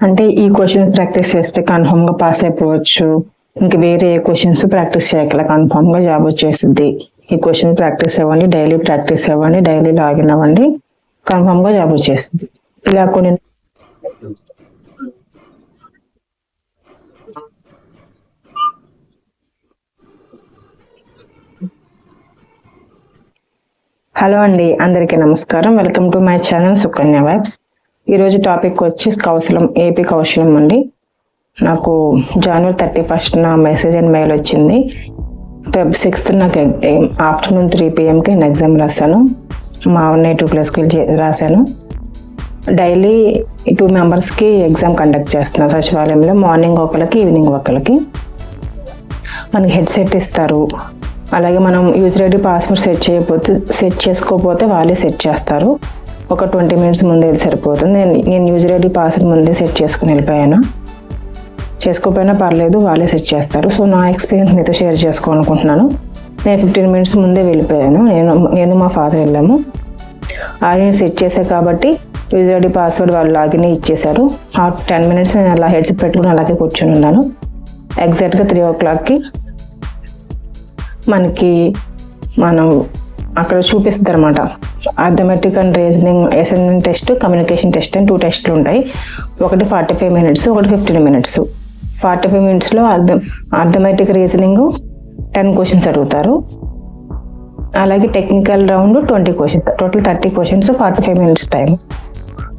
అంటే ఈ questions practice చేస్తే కన్ఫర్మ్గా పాస్ అయిపోవచ్చు, ఇంక వేరే క్వశ్చన్స్ ప్రాక్టీస్ చేయగల కన్ఫర్మ్గా జాబ్ వచ్చేస్తుంది. ఈ క్వశ్చన్ ప్రాక్టీస్ అవ్వండి, డైలీ ప్రాక్టీస్ అవ్వండి, డైలీ లాగిన్ అవ్వండి, కన్ఫర్మ్గా జాబ్ వచ్చేస్తుంది. ఇలా కొన్ని హలో అండి, అందరికీ నమస్కారం. Welcome to my channel Sukanya vibes. ఈరోజు టాపిక్ వచ్చి కౌశలం, ఏపీ కౌశలం అండి. నాకు January 31st message and mail వచ్చింది. Feb 6th నాకు ఆఫ్టర్నూన్ 3 PM నేను ఎగ్జామ్ రాశాను. మా నేటివ్ ప్లేస్కి వెళ్ళి రాశాను. డైలీ 2 మెంబర్స్కి ఎగ్జామ్ కండక్ట్ చేస్తున్నాను సచివాలయంలో. మార్నింగ్ ఒకరికి, ఈవినింగ్ ఒకరికి. మనకి హెడ్సెట్ ఇస్తారు. అలాగే మనం యూజర్ ఐడి పాస్వర్డ్ సెట్ చేసుకోకపోతే వాళ్ళే సెట్ చేస్తారు. ఒక 20 minutes ముందే సరిపోతుంది. నేను యూజర్ ఐడి పాస్వర్డ్ ముందే సెట్ చేసుకుని వెళ్ళిపోయాను. చేసుకోకపోయినా పర్లేదు, వాళ్ళే సెట్ చేస్తారు. సో నా ఎక్స్పీరియన్స్ మీతో షేర్ చేసుకోవాలనుకుంటున్నాను. నేను 15 minutes ముందే వెళ్ళిపోయాను. నేను మా ఫాదర్ వెళ్ళాము. ఆల్రెడీ సెట్ చేశాను కాబట్టి యూజర్ ఐడి పాస్వర్డ్ వాళ్ళు లాగిన్ ఇచ్చేశారు. ఆ 10 minutes నేను అలా హెడ్సెట్ పెట్టుకుని అలాగే కూర్చొని ఉన్నాను. ఎగ్జాక్ట్గా 3 o'clockకి మనం అక్కడ చూపిస్తుంది అనమాట. Arithmetic and reasoning assignment test, communication test అని 2 టెస్ట్లు ఉంటాయి. ఒకటి 45 minutes, ఒకటి 15 minutes. 45 minutesలో అర్థమెటిక్ రీజనింగ్ 10 questions అడుగుతారు. అలాగే technical round 20 questions, total 30 questions, 45 minutes time.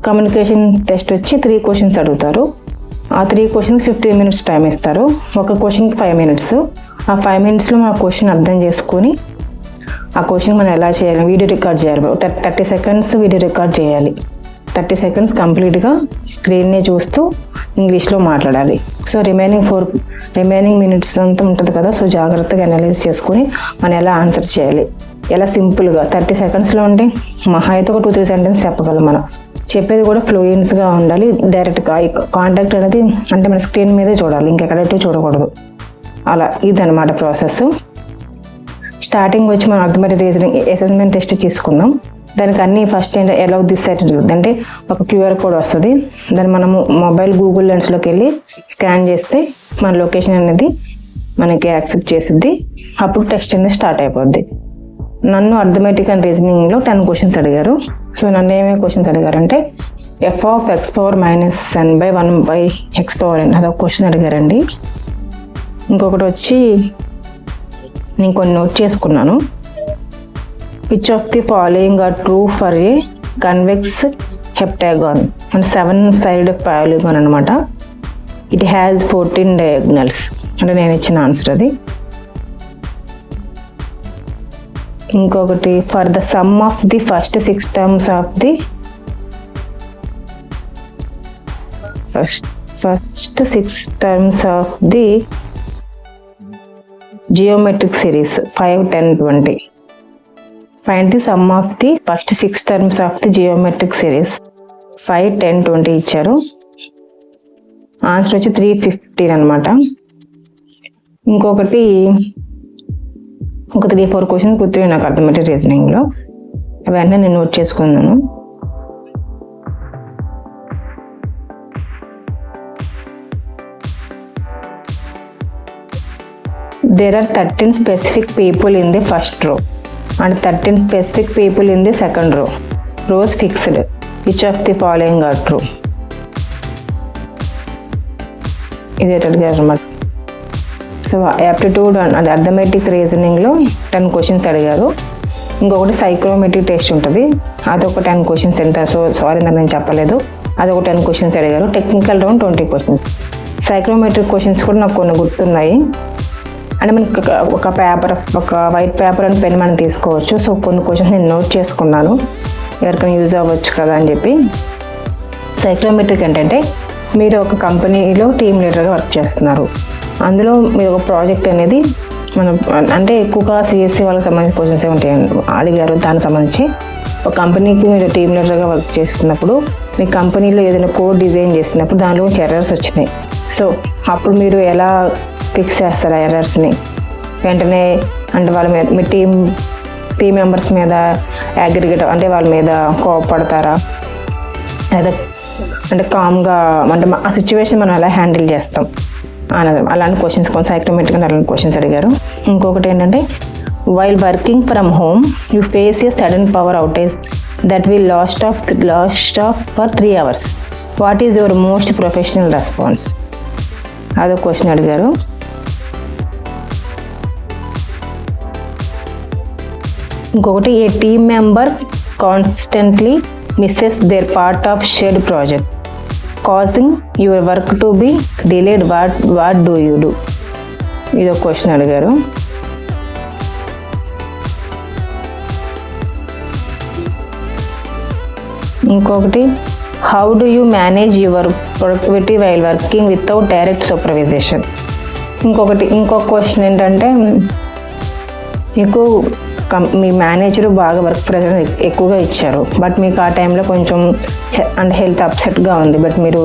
Communication test వచ్చి 3 questions అడుగుతారు. ఆ 3 questions 15 minutes టైం ఇస్తారు. ఒక క్వశ్చన్కి 5 minutes. ఆ 5 minutesలో మన క్వశ్చన్ అర్థం చేసుకొని ఆ క్వశ్చన్ మనం ఎలా చేయాలి, వీడియో రికార్డ్ చేయాలి. 30 seconds వీడియో రికార్డ్ చేయాలి. 30 seconds కంప్లీట్గా స్క్రీన్నే చూస్తూ ఇంగ్లీష్లో మాట్లాడాలి. సో రిమైనింగ్ మినిట్స్ అంతా ఉంటుంది కదా, సో జాగ్రత్తగా అనలైజ్ చేసుకొని మనం ఎలా ఆన్సర్ చేయాలి, ఎలా సింపుల్గా 30 secondsలో ఉంటే మహా అయితే ఒక 2-3 sentences చెప్పగలం. మనం చెప్పేది కూడా ఫ్లూయెన్స్గా ఉండాలి. డైరెక్ట్గా కాంటాక్ట్ అనేది అంటే మన స్క్రీన్ మీదే చూడాలి, ఇంకెక్కడైతే చూడకూడదు. అలా ఇదన్నమాట ప్రాసెస్. స్టార్టింగ్ వచ్చి మనం అర్థమెటిక్ రీజనింగ్ అసెస్మెంట్ టెస్ట్ తీసుకుందాం. దానికి అన్ని ఫస్ట్ ఎలా దిస్ సైట్ అంటే ఒక QR కోడ్ వస్తుంది. దాన్ని మనము మొబైల్ గూగుల్ లెన్స్లోకి వెళ్ళి స్కాన్ చేస్తే మన లొకేషన్ అనేది మనకి యాక్సెప్ట్ చేసిద్ది. అప్పుడు టెస్ట్ అనేది స్టార్ట్ అయిపోద్ది. నన్ను అర్థమెటిక్ అండ్ రీజనింగ్లో 10 questions అడిగారు. సో నన్ను ఏమేమి క్వశ్చన్స్ అడిగారంటే f(x⁴ - అదొక క్వశ్చన్ అడిగారండి. ఇంకొకటి వచ్చి నేను కొన్ని నోట్ చేసుకున్నాను. Which of the following are true for a convex heptagon అంటే 7-sided పాలిగాన్ అనమాట. ఇట్ హ్యాస్ 14 diagonals అంటే నేను ఇచ్చిన ఆన్సర్ అది. ఇంకొకటి for the sum of the first 6 terms of the first 6 terms of the geometric series 5, 10, 20. Find the sum of the first 6 terms of the geometric series 5, 10, 20 ఇచ్చారు. Answer వచ్చి 315 అనమాట. ఇంకొకటి ఒక 3-4 questions గుర్తున్నాయి నాకు అర్థమెటిక్ రీజనింగ్లో. వెంటనే నేను నోట్ చేసుకున్నాను. There are 13 specific people in the first row and 13 specific people in the second row. Rows fixed. Which of the following are true? ఇది అడిగారు అన్నమాట. సో యాప్టిట్యూడ్ అండ్ అర్థమెటిక్ రీజనింగ్లో 10 questions అడిగారు. ఇంకొకటి సైక్రోమెట్రిక్ టెస్ట్ ఉంటుంది, అదొక 10 questions ఎంత. So sorry నేను చెప్పలేదు, అదొక 10 questions అడిగారు. Technical round 20 questions. Psychrometric questions కూడా నాకు కొన్ని గుర్తున్నాయి. అంటే మనకి ఒక వైట్ పేపర్ అండ్ పెన్ మనం తీసుకోవచ్చు. సో కొన్ని క్వశ్చన్స్ నేను నోట్ చేసుకున్నాను, ఎవరికైనా యూజ్ అవ్వచ్చు కదా అని చెప్పి. సైక్రోమెట్రిక్ ఏంటంటే మీరు ఒక కంపెనీలో టీమ్ లీడర్గా వర్క్ చేస్తున్నారు. అందులో మీరు ఒక ప్రాజెక్ట్ అనేది మనం అంటే ఎక్కువగా CSC వాళ్ళకి సంబంధించిన క్వశ్చన్స్ ఉంటాయి అడిగారు. దానికి సంబంధించి ఒక కంపెనీకి మీరు టీమ్ లీడర్గా వర్క్ చేస్తున్నప్పుడు మీ కంపెనీలో ఏదైనా కోడ్ డిజైన్ చేసినప్పుడు దానిలో ఎర్రర్స్ వచ్చినాయి. సో అప్పుడు మీరు ఎలా ఫిక్స్ చేస్తారు ఆ ఎర్రర్స్ని వెంటనే? అంటే వాళ్ళ మీద మీ టీమ్ మెంబర్స్ మీద అగ్రిగేట్ అంటే వాళ్ళ మీద కోపడతారా, లేదా అంటే కామ్గా అంటే ఆ సిచ్యువేషన్ మనం ఎలా హ్యాండిల్ చేస్తాం అన్నది అలాంటి క్వశ్చన్స్ కొంచెం సైక్రోమెట్రిక్ అలాంటి క్వశ్చన్స్ అడిగారు. ఇంకొకటి ఏంటంటే while working from home you face a sudden power outage that will last off for 3 hours. What is your most professional response? అదో క్వశ్చన్ అడిగారు. ఇంకొకటి a team member constantly misses their part of shared project causing your work to be delayed, what do you do? ఇదో question అడిగారు. ఇంకొకటి how do you manage your productivity while working without direct supervision? ఇంకొక question ఏంటంటే మీకు మీ manager బాగా work pressure ఎక్కువగా ఇచ్చారు, but మీకు ఆ టైంలో కొంచెం అంటే హెల్త్ అప్సెట్గా ఉంది, బట్ మీరు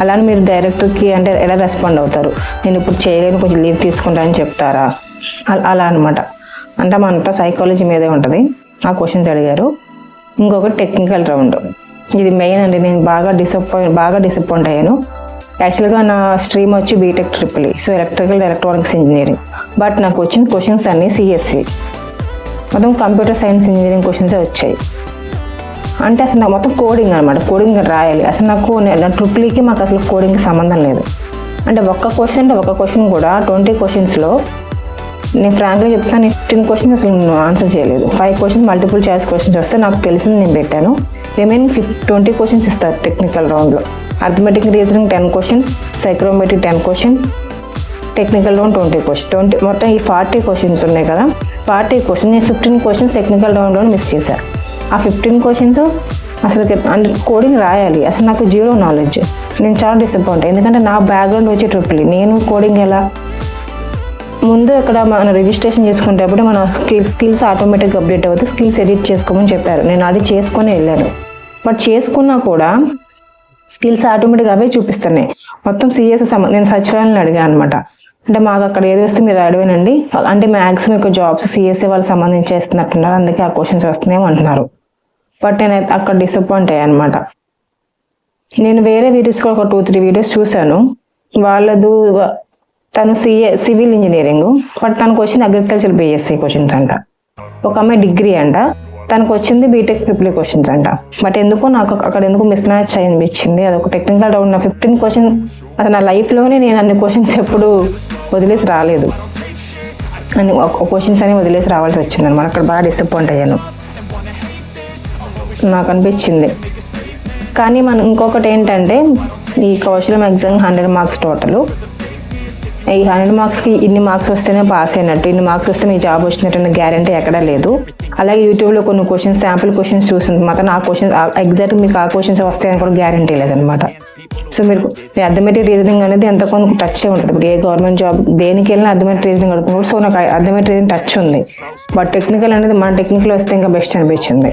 అలానే మీరు డైరెక్టర్కి అంటే ఎలా రెస్పాండ్ అవుతారు? నేను ఇప్పుడు చేయలేను, కొంచెం లీవ్ తీసుకుంటానని చెప్తారా? అలా అనమాట. అంటే మనంతా సైకాలజీ మీదే ఉంటుంది. ఆ క్వశ్చన్స్ అడిగారు. ఇంకొకటి టెక్నికల్ రౌండ్. ఇది మెయిన్ అండి. నేను బాగా డిసప్పాయింట్ అయ్యాను. యాక్చువల్గా నా స్ట్రీమ్ వచ్చి B Tech triple, so electronics engineering, but నాకు వచ్చిన క్వశ్చన్స్ అన్నీ సిఎస్సి, మొత్తం కంప్యూటర్ సైన్స్ ఇంజనీరింగ్ క్వశ్చన్సే వచ్చాయి. అంటే అసలు నాకు మొత్తం కోడింగ్ అనమాట, కోడింగ్ రాయాలి. అసలు నా ట్రిపుల్కి మాకు అసలు కోడింగ్కి సంబంధం లేదు. అంటే ఒక్క క్వశ్చన్ కూడా 20 క్వశ్చన్స్లో నేను ఫ్రాంక్గా చెప్తాను, 15 క్వశ్చన్స్ అసలు నేను ఆన్సర్ చేయలేదు. 5 క్వశ్చన్స్ మల్టిపుల్ చాయిస్ క్వశ్చన్స్ వస్తే నాకు తెలిసింది నేను పెట్టాను. రిమైనింగ్ 20 క్వశ్చన్స్ ఇస్తారు టెక్నికల్ రౌండ్లో. Arithmetic reasoning 10 questions, psychrometric 10 questions, technical round 20 questions. మొత్తం ఈ 40 క్వశ్చన్స్ ఉన్నాయి కదా, 40 క్వశ్చన్స్ నేను 15 క్వశ్చన్స్ టెక్నికల్ రౌండ్లో మిస్ చేశాను. ఆ 15 క్వశ్చన్స్ అసలు అంటే కోడింగ్ రాయాలి, అసలు నాకు జీరో నాలెడ్జ్. నేను చాలా డిసప్పాయింట్, ఎందుకంటే నా బ్యాక్గ్రౌండ్ వచ్చి ట్రిపుల్, నేను కోడింగ్ ఎలా ముందు ఇక్కడ మనం రిజిస్ట్రేషన్ చేసుకునేటప్పుడు మన స్కిల్స్ ఆటోమేటిక్గా అప్డేట్ అవుతుంది, స్కిల్స్ ఎడిట్ చేసుకోమని చెప్పారు. నేను అది చేసుకొని వెళ్ళాను, బట్ చేసుకున్నా కూడా స్కిల్స్ ఆటోమేటిక్గా అవే చూపిస్తున్నాయి. మొత్తం సిఎస్ నేను సచివాలయాన్ని అడిగాను అనమాట. అంటే మాకు అక్కడ ఏది వస్తే మీరు అడిగానండి, అంటే మ్యాక్సిమం ఎక్కువ జాబ్స్ సిఎస్ఏ వాళ్ళకి సంబంధించి చేస్తున్నట్టున్నారు, అందుకే ఆ క్వశ్చన్స్ వస్తున్నాయేమో అంటున్నారు. బట్ నేనైతే అక్కడ డిసప్పాయింట్ అయ్యాను అనమాట. నేను వేరే వీడియోస్ కూడా ఒక 2-3 వీడియోస్ చూశాను. వాళ్ళదు తను సివిల్ ఇంజనీరింగ్, బట్ తనకు వచ్చింది అగ్రికల్చర్ బిఎస్సి క్వశ్చన్స్ అంట. ఒక అమ్మాయి డిగ్రీ అంట, తనకు వచ్చింది బీటెక్ ట్రిపుల్ క్వశ్చన్స్ అంట. బట్ ఎందుకో నాకు అక్కడ ఎందుకు మిస్ మ్యాచ్ అనిపించింది. అదొక టెక్నికల్ రౌండ్. నా 15 క్వశ్చన్ అసలు నా లైఫ్లోనే నేను అన్ని క్వశ్చన్స్ ఎప్పుడు వదిలేసి రాలేదు, అన్ని క్వశ్చన్స్ అని వదిలేసి రావాల్సి వచ్చింది అనమాట. అక్కడ బాగా డిసప్పాయింట్ అయ్యాను, నాకు అనిపించింది. కానీ ఇంకొకటి ఏంటంటే ఈ కౌశలం ఎగ్జామ్ 100 మార్క్స్ టోటల్. ఈ 100 మార్క్స్కి ఇన్ని మార్క్స్ వస్తేనే పాస్ అయినట్టు, ఇన్ని మార్క్స్ వస్తే మీ జాబ్ వచ్చినట్టు గ్యారంటీ ఎక్కడా లేదు. అలాగే యూట్యూబ్లో కొన్ని క్వశ్చన్స్ శాంపుల్ క్వశ్చన్స్ చూస్తుంది మాత్రం ఆ క్వశ్చన్స్ ఎగ్జాక్ట్ మీకు ఆ క్వశ్చన్స్ వస్తాయని కూడా గ్యారంటీ లేదనమాట. సో మీ అర్థమెటిక్ రీజనింగ్ అనేది ఎంత కొంత టచ్ ఉంటుంది. ఇప్పుడు ఏ గవర్నమెంట్ జాబ్ దేనికి వెళ్ళినా అర్థమెటిక్ రీజనింగ్ అడుగుతున్నారు. సో నాకు అర్థమెటిక్ రీజనింగ్ టచ్ ఉంది, బట్ టెక్నికల్ అనేది మన టెక్నికల్ వస్తే ఇంకా బెస్ట్ అనిపించింది.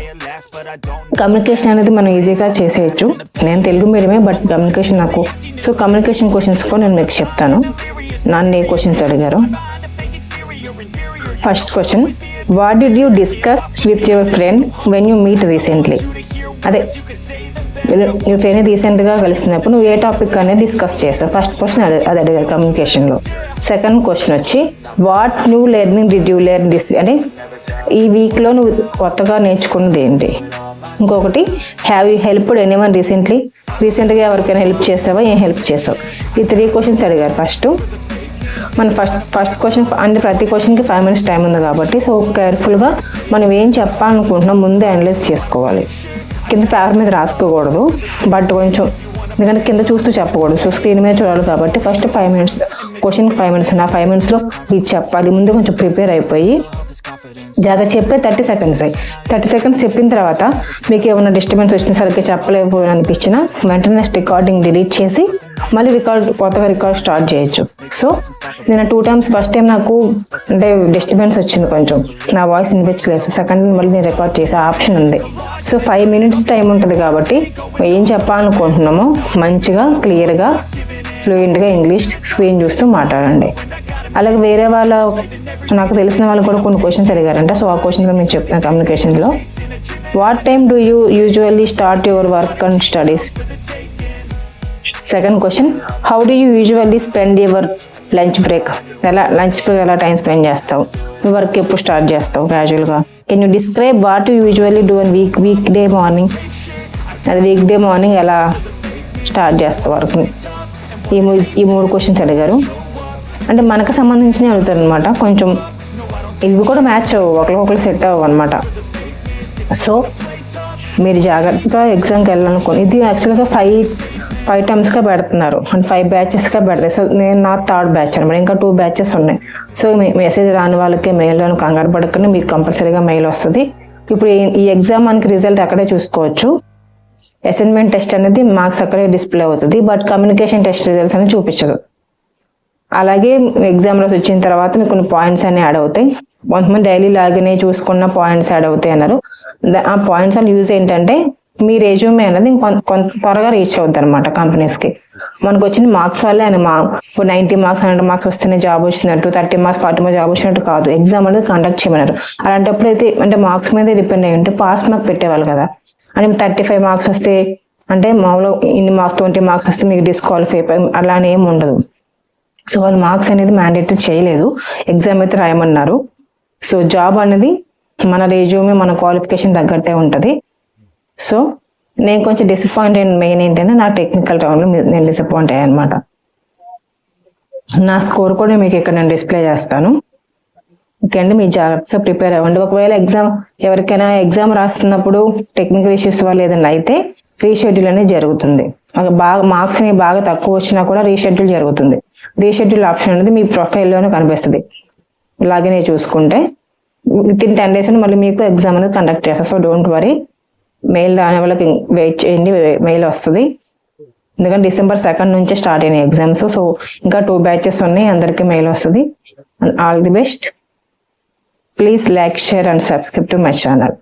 కమ్యూనికేషన్ అనేది మనం ఈజీగా చేసేయచ్చు. నేను తెలుగు మీడియమే, బట్ కమ్యూనికేషన్ నాకు, సో కమ్యూనికేషన్ క్వశ్చన్స్ కూడా నేను మీకు చెప్తాను. నన్ను ఏ క్వశ్చన్స్ అడిగారు. First question, what did you discuss with your friend when you meet recently? అదే నీ ఫ్రెండ్ రీసెంట్గా కలిసినప్పుడు నువ్వు ఏ టాపిక్ అనేది డిస్కస్ చేస్తావు? ఫస్ట్ క్వశ్చన్ అది అడిగారు కమ్యూనికేషన్లో. సెకండ్ క్వశ్చన్ వచ్చి what new learning did you learn this, అంటే ఈ వీక్లో నువ్వు కొత్తగా నేర్చుకున్నది ఏంటి? ఇంకొకటి హ్యావ్ యూ హెల్ప్డ్ ఎనీవన్ రీసెంట్గా ఎవరికైనా హెల్ప్ చేసావా, ఏం హెల్ప్ చేసావు? ఈ 3 క్వశ్చన్స్ అడిగారు. మన ఫస్ట్ క్వశ్చన్ అంటే ప్రతి క్వశ్చన్కి 5 minutes టైం ఉంది కాబట్టి, సో కేర్ఫుల్గా మనం ఏం చెప్పాలనుకుంటున్నాం ముందే అనలైజ్ చేసుకోవాలి. కింద పేపర్ మీద రాసుకోకూడదు, బట్ కొంచెం ఎందుకంటే కింద చూస్తూ చెప్పకూడదు, సో స్క్రీన్ మీద చూడాలి కాబట్టి ఫస్ట్ 5 minutes క్వశ్చన్కి 5 minutes. నా 5 minutesలో ఇది చెప్పాలి. ముందు కొంచెం ప్రిపేర్ అయిపోయి జాగ్రత్త చెప్పే 30 seconds చెప్పిన తర్వాత మీకు ఏమైనా డిస్టర్బెన్స్ వచ్చినా, సరిగ్గా చెప్పలేకపోయినా అనిపించినా వెంటనే రికార్డింగ్ డిలీట్ చేసి మళ్ళీ కొత్తగా రికార్డ్ స్టార్ట్ చేయొచ్చు. సో నేను 2 times ఫస్ట్ టైం నాకు అంటే డిస్టర్బెన్స్ వచ్చింది, కొంచెం నా వాయిస్ వినిపించలేదు. సెకండ్ మళ్ళీ నేను రికార్డ్ చేసే ఆప్షన్ ఉంది. సో 5 minutes టైం ఉంటుంది కాబట్టి ఏం చెప్పాలనుకుంటున్నామో మంచిగా క్లియర్గా ఫ్లూయెంట్గా ఇంగ్లీష్ స్క్రీన్ చూస్తూ మాట్లాడండి. అలాగే వేరే నాకు తెలిసిన వాళ్ళు కూడా కొన్ని క్వశ్చన్స్ అడిగారంట. సో ఆ క్వశ్చన్గా నేను చెప్తాను కమ్యూనికేషన్లో. What time do you usually start your work and studies? Second question, how do you usually spend your lunch break? Lunch break ఎలా టైం స్పెండ్ చేస్తావు? నువ్వు వర్క్ ఎప్పుడు స్టార్ట్ చేస్తావు క్యాజువల్గా? Can you describe what you usually do an week day morning? అది week day morning ఎలా start చేస్తావు వర్క్ని? ఈ మూడు క్వశ్చన్స్ అడిగారు. అంటే మనకు సంబంధించినవి అడుగుతారు అనమాట. కొంచెం ఇవి కూడా మ్యాచ్ అవ్వవు, ఒకరికొకరు సెట్ అవ్వవు అనమాట. సో మీరు జాగ్రత్తగా ఎగ్జామ్కి వెళ్ళాలనుకోండి. ఇది యాక్చువల్గా ఫైవ్ టైమ్స్గా పెడుతున్నారు, అంటే 5 బ్యాచెస్గా పెడతాయి. సో నేను నా 3rd బ్యాచ్ అనమాట, ఇంకా 2 బ్యాచెస్ ఉన్నాయి. సో మెసేజ్ రాని వాళ్ళకి మెయిల్ రాని కంగారు పడకుండా మీకు కంపల్సరీగా మెయిల్ వస్తుంది. ఇప్పుడు ఈ ఎగ్జామ్ మనకి రిజల్ట్ అక్కడే చూసుకోవచ్చు. అసైన్మెంట్ టెస్ట్ అనేది మార్క్స్ అక్కడే డిస్ప్లే అవుతుంది, బట్ కమ్యూనికేషన్ టెస్ట్ రిజల్ట్స్ అనేది చూపించదు. అలాగే ఎగ్జామ్ రాసి వచ్చిన తర్వాత మీకు కొన్ని పాయింట్స్ అన్ని యాడ్ అవుతాయి. కొంతమంది డైలీ లాగిన్ చూసుకున్న పాయింట్స్ యాడ్ అవుతాయి అన్నారు. ఆ పాయింట్స్ వల్ల యూజ్ ఏంటంటే మీ రెజ్యూమే అనేది కొంత త్వరగా రీచ్ అవుతుంది అనమాట కంపెనీస్కి. మనకు వచ్చిన మార్క్స్ వల్లే అని ఇప్పుడు 90 మార్క్స్ 100 మార్క్స్ వస్తేనే జాబ్ వచ్చినట్టు, 30 మార్క్స్ 40 మార్క్స్ జాబ్ వచ్చినట్టు కాదు. ఎగ్జామ్ అనేది కండక్ట్ చేయమన్నారు. అలాంటప్పుడు అయితే అంటే మార్క్స్ మీద డిపెండ్ అయ్యి ఉంటే పాస్ మార్క్ పెట్టేవాళ్ళు కదా. అంటే 35 మార్క్స్ వస్తే అంటే మామూలుగా ఇన్ని మార్క్స్ 20 మార్క్స్ వస్తే మీకు డిస్క్వాలిఫై అలానే ఏమి ఉండదు. సో వాళ్ళు మార్క్స్ అనేది మ్యాండేటరీ చేయలేదు, ఎగ్జామ్ అయితే రాయమన్నారు. సో జాబ్ అనేది మన రెజ్యూమే మన క్వాలిఫికేషన్ తగ్గట్టే ఉంటుంది. సో నేను కొంచెం డిసప్పాయింట్ అయిన మెయిన్ ఏంటంటే నా టెక్నికల్ రౌండ్లో నేను డిసప్పాయింట్ అయ్యాను అనమాట. నా స్కోర్ కూడా మీకు ఇక్కడ నేను డిస్ప్లే చేస్తాను. ఓకే అండి, మీరు జాగ్రత్తగా ప్రిపేర్ అవ్వండి. ఒకవేళ ఎవరికైనా ఎగ్జామ్ రాస్తున్నప్పుడు టెక్నికల్ ఇష్యూస్ వల్ల ఏదైనా అయితే రీషెడ్యూల్ అనేది జరుగుతుంది. బాగా మార్క్స్ అనేవి బాగా తక్కువ వచ్చినా కూడా రీషెడ్యూల్ జరుగుతుంది. రీషెడ్యూల్ ఆప్షన్ అనేది మీ ప్రొఫైల్లోనే కనిపిస్తుంది. లాగిన్ చూసుకుంటే వితిన్ 10 days మళ్ళీ మీకు ఎగ్జామ్ అనేది కండక్ట్ చేస్తారు. సో డోంట్ వరీ, మెయిల్ రాని వాళ్ళకి వెయిట్ చేయండి, మెయిల్ వస్తుంది. ఎందుకంటే December 2nd నుంచే స్టార్ట్ అయినాయి ఎగ్జామ్స్. సో ఇంకా 2 బ్యాచెస్ ఉన్నాయి, అందరికీ మెయిల్ వస్తుంది. All the best. Please like, share and subscribe to my channel.